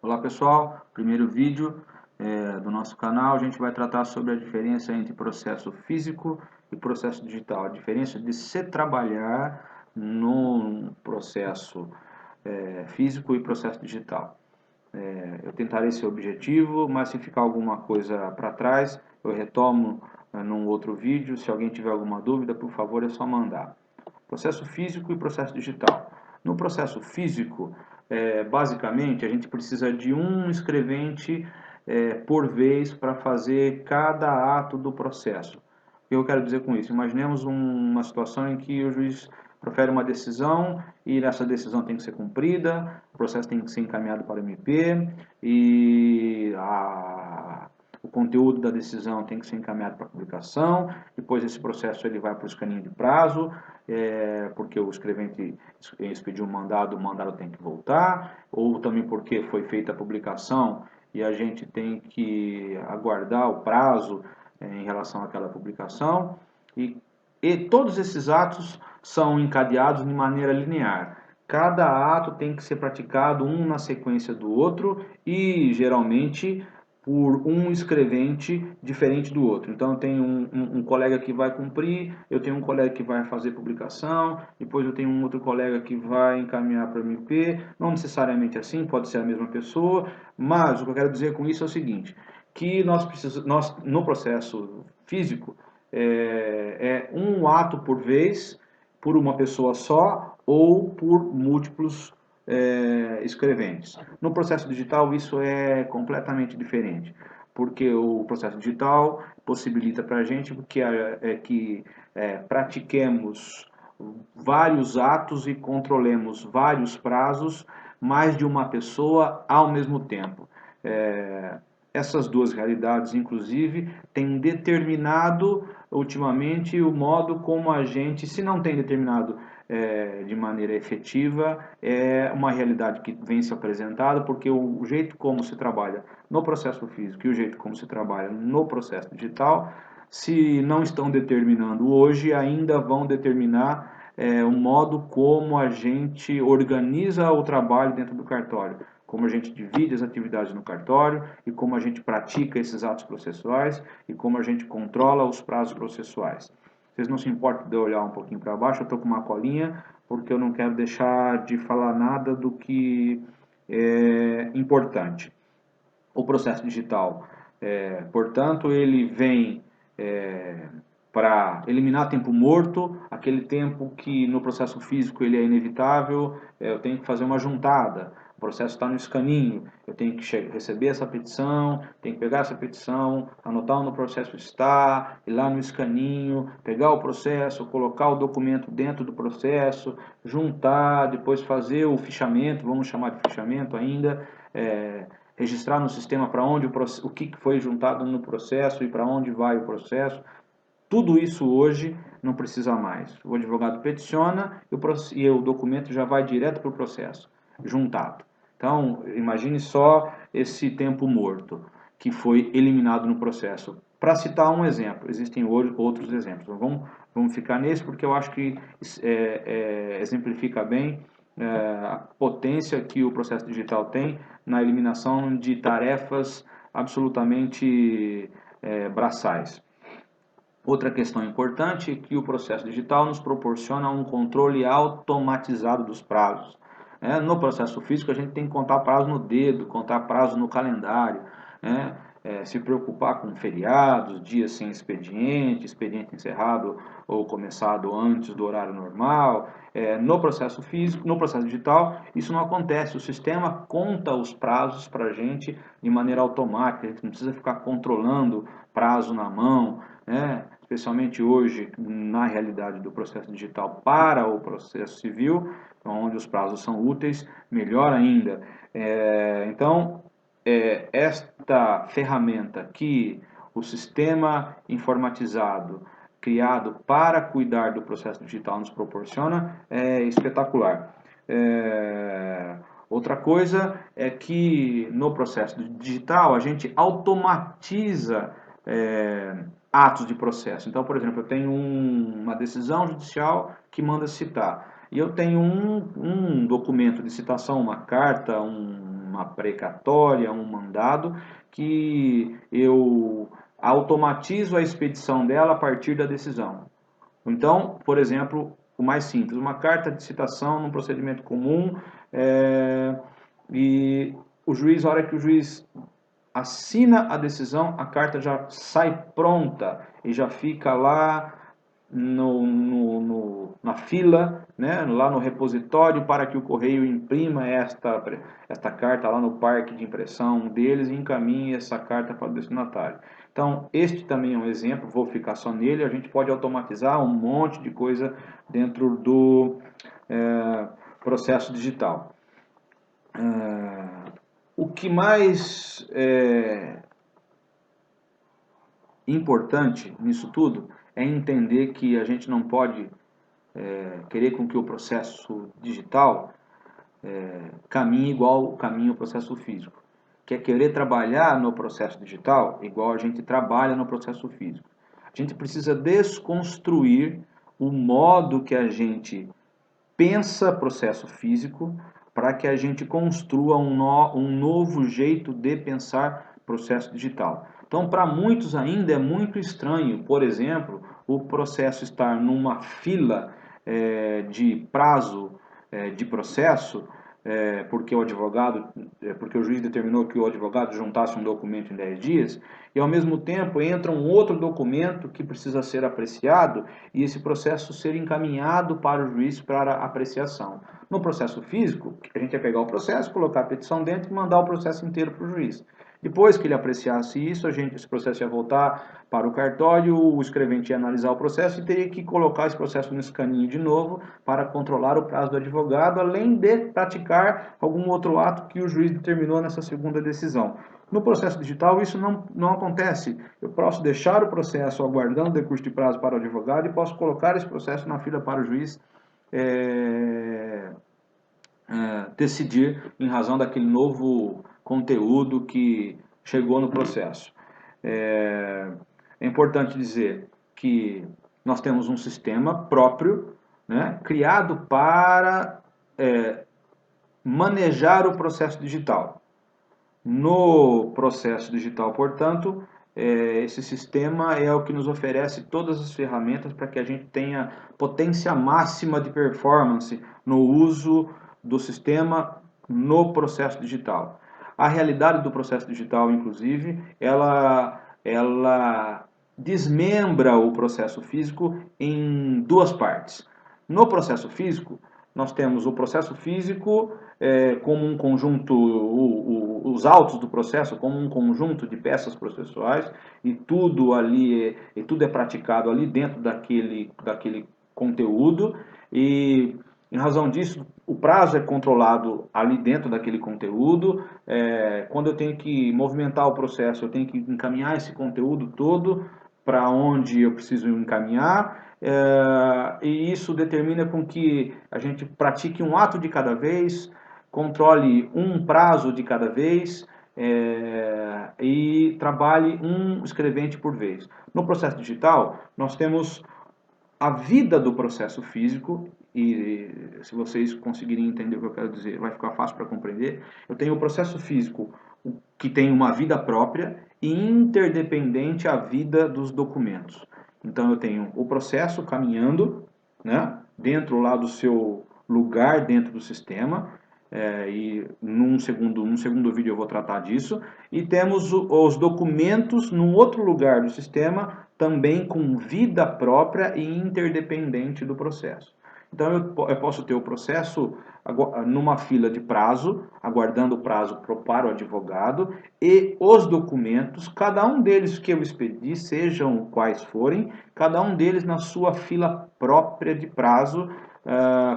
Olá pessoal, primeiro vídeo do nosso canal. A gente vai tratar sobre a diferença entre processo físico e processo digital. A diferença de se trabalhar no processo físico e processo digital. Eu tentarei ser objetivo, mas se ficar alguma coisa para trás, eu retomo num outro vídeo. Se alguém tiver alguma dúvida, por favor, é só mandar. Processo físico e processo digital. No processo físico, basicamente, a gente precisa de um escrevente por vez para fazer cada ato do processo. O que eu quero dizer com isso? Imaginemos uma situação em que o juiz profere uma decisão e essa decisão tem que ser cumprida, o processo tem que ser encaminhado para o MP e o conteúdo da decisão tem que ser encaminhado para publicação, depois esse processo ele vai para o escaninho de prazo, porque o escrevente expediu um mandado, o mandado tem que voltar, ou também porque foi feita a publicação e a gente tem que aguardar o prazo em relação àquela publicação, e todos esses atos são encadeados de maneira linear. Cada ato tem que ser praticado um na sequência do outro e geralmente por um escrevente diferente do outro. Então eu tenho um colega que vai cumprir, eu tenho um colega que vai fazer publicação, depois eu tenho um outro colega que vai encaminhar para o MP. Não necessariamente assim, pode ser a mesma pessoa, mas o que eu quero dizer com isso é o seguinte, que nós no processo físico é um ato por vez, por uma pessoa só ou por múltiplos escreventes. No processo digital isso é completamente diferente, porque o processo digital possibilita para a gente que pratiquemos vários atos e controlemos vários prazos, mais de uma pessoa ao mesmo tempo. Essas duas realidades, inclusive, têm determinado ultimamente o modo como a gente, se não tem determinado de maneira efetiva, é uma realidade que vem se apresentando, porque o jeito como se trabalha no processo físico e o jeito como se trabalha no processo digital, se não estão determinando hoje, ainda vão determinar o modo como a gente organiza o trabalho dentro do cartório, como a gente divide as atividades no cartório e como a gente pratica esses atos processuais e como a gente controla os prazos processuais. Vocês não se importam de eu olhar um pouquinho para baixo, eu estou com uma colinha, porque eu não quero deixar de falar nada do que é importante. O processo digital, portanto, ele vem para eliminar tempo morto, aquele tempo que no processo físico ele é inevitável, eu tenho que fazer uma juntada, o processo está no escaninho, eu tenho que receber essa petição, tenho que pegar essa petição, anotar onde o processo está, ir lá no escaninho, pegar o processo, colocar o documento dentro do processo, juntar, depois fazer o fichamento, vamos chamar de fichamento ainda, registrar no sistema para onde o que foi juntado no processo e para onde vai o processo. Tudo isso hoje não precisa mais. O advogado peticiona e o documento já vai direto para o processo, juntado. Então, imagine só esse tempo morto que foi eliminado no processo. Para citar um exemplo, existem outros exemplos. Então, vamos ficar nesse porque eu acho que exemplifica bem a potência que o processo digital tem na eliminação de tarefas absolutamente braçais. Outra questão importante é que o processo digital nos proporciona um controle automatizado dos prazos. No processo físico, a gente tem que contar prazo no dedo, contar prazo no calendário, se preocupar com feriados, dias sem expediente, expediente encerrado ou começado antes do horário normal. No processo físico, no processo digital, isso não acontece. O sistema conta os prazos para a gente de maneira automática, a gente não precisa ficar controlando prazo na mão, especialmente hoje na realidade do processo digital para o processo civil, onde os prazos são úteis, melhor ainda. Então, esta ferramenta que o sistema informatizado criado para cuidar do processo digital nos proporciona é espetacular. Outra coisa é que no processo digital a gente automatiza atos de processo. Então, por exemplo, eu tenho uma decisão judicial que manda citar. E eu tenho um documento de citação, uma carta, uma precatória, um mandado, que eu automatizo a expedição dela a partir da decisão. Então, por exemplo, o mais simples, uma carta de citação num procedimento comum, e o juiz, a hora que o juiz assina a decisão, a carta já sai pronta e já fica lá na fila, né, lá no repositório, para que o correio imprima esta carta lá no parque de impressão deles e encaminhe essa carta para o destinatário. Então, este também é um exemplo, vou ficar só nele. A gente pode automatizar um monte de coisa dentro do processo digital. O que mais é importante nisso tudo é entender que a gente não pode querer com que o processo digital caminhe igual caminha o processo físico. Quer querer trabalhar no processo digital igual a gente trabalha no processo físico. A gente precisa desconstruir o modo que a gente pensa processo físico para que a gente construa um novo jeito de pensar processo digital. Então, para muitos ainda é muito estranho, por exemplo, o processo estar numa fila de prazo de processo, porque o juiz determinou que o advogado juntasse um documento em 10 dias, e ao mesmo tempo entra um outro documento que precisa ser apreciado e esse processo ser encaminhado para o juiz para apreciação. No processo físico, a gente ia pegar o processo, colocar a petição dentro e mandar o processo inteiro para o juiz. Depois que ele apreciasse isso, esse processo ia voltar para o cartório, o escrevente ia analisar o processo e teria que colocar esse processo no escaninho de novo para controlar o prazo do advogado, além de praticar algum outro ato que o juiz determinou nessa segunda decisão. No processo digital, isso não acontece. Eu posso deixar o processo aguardando o decurso de prazo para o advogado e posso colocar esse processo na fila para o juiz decidir em razão daquele novo conteúdo que chegou no processo. É importante dizer que nós temos um sistema próprio, né, criado para manejar o processo digital. No processo digital, portanto, esse sistema é o que nos oferece todas as ferramentas para que a gente tenha potência máxima de performance no uso do sistema no processo digital. A realidade do processo digital, inclusive, ela desmembra o processo físico em duas partes. No processo físico, nós temos o processo físico como um conjunto, os autos do processo como um conjunto de peças processuais e tudo ali, tudo é praticado ali dentro daquele conteúdo e em razão disso o prazo é controlado ali dentro daquele conteúdo. Quando eu tenho que movimentar o processo, eu tenho que encaminhar esse conteúdo todo para onde eu preciso encaminhar. E isso determina com que a gente pratique um ato de cada vez, controle um prazo de cada vez e trabalhe um escrevente por vez. No processo digital, nós temos a vida do processo físico, e se vocês conseguirem entender o que eu quero dizer, vai ficar fácil para compreender. Eu tenho o processo físico que tem uma vida própria e interdependente à vida dos documentos. Então eu tenho o processo caminhando, né, dentro lá do seu lugar dentro do sistema, e num segundo vídeo eu vou tratar disso, e temos os documentos num outro lugar do sistema, também com vida própria e interdependente do processo. Então eu posso ter o processo numa fila de prazo, aguardando o prazo para o advogado, e os documentos, cada um deles que eu expedi, sejam quais forem, cada um deles na sua fila própria de prazo,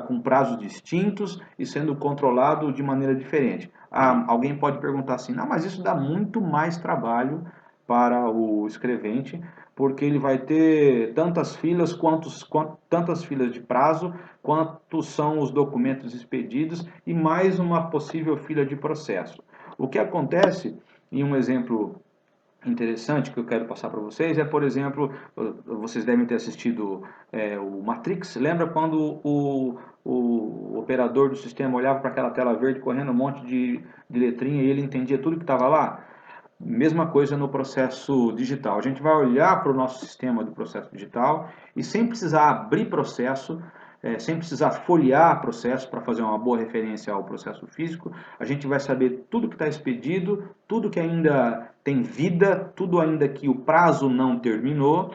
com prazos distintos e sendo controlado de maneira diferente. Alguém pode perguntar assim, não, mas isso dá muito mais trabalho para o escrevente, porque ele vai ter tantas filas, tantas filas de prazo, quantos são os documentos expedidos e mais uma possível fila de processo. O que acontece, em um exemplo interessante que eu quero passar para vocês é, por exemplo, vocês devem ter assistido o Matrix. Lembra quando o operador do sistema olhava para aquela tela verde correndo um monte de letrinha e ele entendia tudo que estava lá? Mesma coisa no processo digital. A gente vai olhar para o nosso sistema do processo digital e sem precisar abrir processo, sem precisar folhear processo para fazer uma boa referência ao processo físico, a gente vai saber tudo que está expedido, tudo que ainda tem vida, tudo ainda que o prazo não terminou,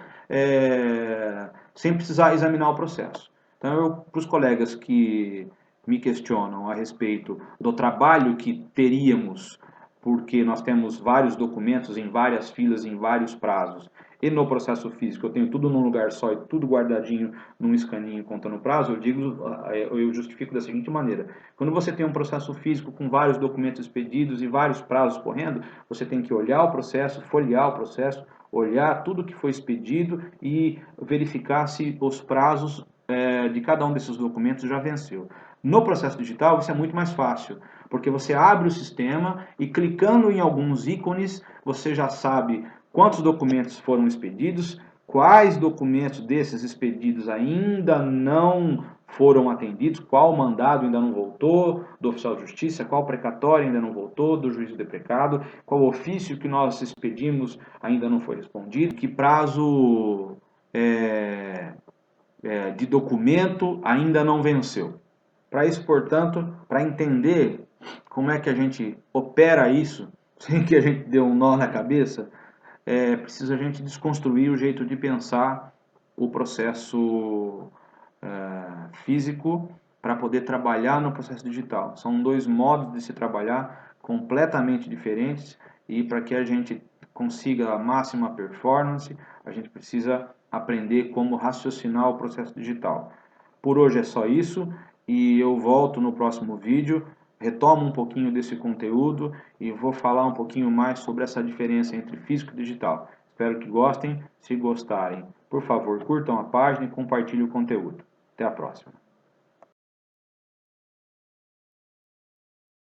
sem precisar examinar o processo. Então, para os colegas que me questionam a respeito do trabalho que teríamos porque nós temos vários documentos em várias filas, em vários prazos. E no processo físico eu tenho tudo num lugar só e tudo guardadinho num escaninho contando prazo, eu justifico da seguinte maneira. Quando você tem um processo físico com vários documentos expedidos e vários prazos correndo, você tem que olhar o processo, folhear o processo, olhar tudo que foi expedido e verificar se os prazos de cada um desses documentos já venceu. No processo digital isso é muito mais fácil, porque você abre o sistema e clicando em alguns ícones, você já sabe quantos documentos foram expedidos, quais documentos desses expedidos ainda não foram atendidos, qual mandado ainda não voltou do oficial de justiça, qual precatório ainda não voltou do juiz do deprecado, qual ofício que nós expedimos ainda não foi respondido, que prazo de documento ainda não venceu. Para isso, portanto, para entender como é que a gente opera isso, sem que a gente dê um nó na cabeça, precisa a gente desconstruir o jeito de pensar o processo físico para poder trabalhar no processo digital. São dois modos de se trabalhar completamente diferentes e para que a gente consiga a máxima performance, a gente precisa aprender como raciocinar o processo digital. Por hoje é só isso e eu volto no próximo vídeo, retomo um pouquinho desse conteúdo e vou falar um pouquinho mais sobre essa diferença entre físico e digital. Espero que gostem. Se gostarem, por favor, curtam a página e compartilhem o conteúdo. Até a próxima.